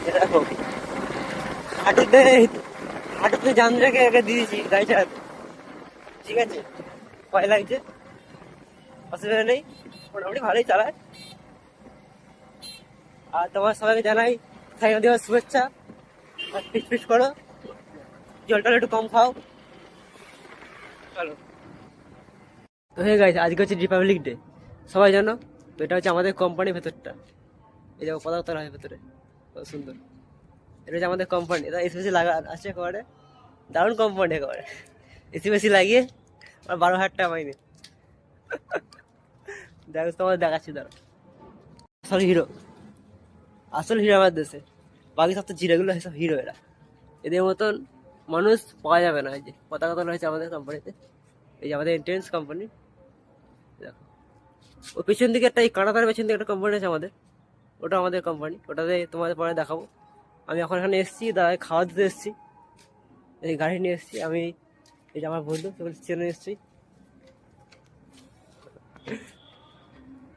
দেখো হাঁটুতে হাঁটুতে জান রেখে একে দিয়েছি গাড়ি চালাতে। ঠিক আছে, ভয় লাগছে, অসুবিধা নেই, মোটামুটি ভালোই চালায়। আর তোমার সবাইকে জানাই স্বাধীনতা দিবস শুভেচ্ছা। আর ফিস ফিস করো, জলটা একটু কম খাও। চলো। তো হয়ে গেছে, আজকে হচ্ছে রিপাবলিক ডে, সবাই জানো। তো এটা হচ্ছে আমাদের কোম্পানির ভেতরটা, এই যে পতাকা তোলা হয় ভেতরে, কত সুন্দর। এটা হচ্ছে আমাদের কোম্পানি, এটা এসি বেশি লাগা আছে একেবারে, দারুণ কোম্পানি একেবারে। এসি বেশি লাগিয়ে আর 12,000 টাকা মাইনে। দেখো তোমাদের দেখাচ্ছি, দাঁড়ো। আসল হিরো, আসল হিরো আমার দেশে, বাকি সব তো জিরাগুলো সব হিরো এরা। এদের মতন মানুষ পাওয়া যাবে না। এই যে পতাকা তোলা হয়েছে আমাদের কোম্পানিতে, এই যে আমাদের এন্ট্রেন্স কোম্পানি। দেখো ও পেছন দিকে একটা, এই কাঁটাতার পেছন দিকে একটা কোম্পানি আছে আমাদের, ওটা আমাদের কোম্পানি। ওটাতে তোমাদের পরে দেখাবো। আমি এখন এখানে এসেছি, দাদা খাওয়া দিতে এসেছি, এই গাড়ি নিয়ে এসেছি আমি। এই যে আমার বন্ধু, সেগুলো চেনে এসেছি।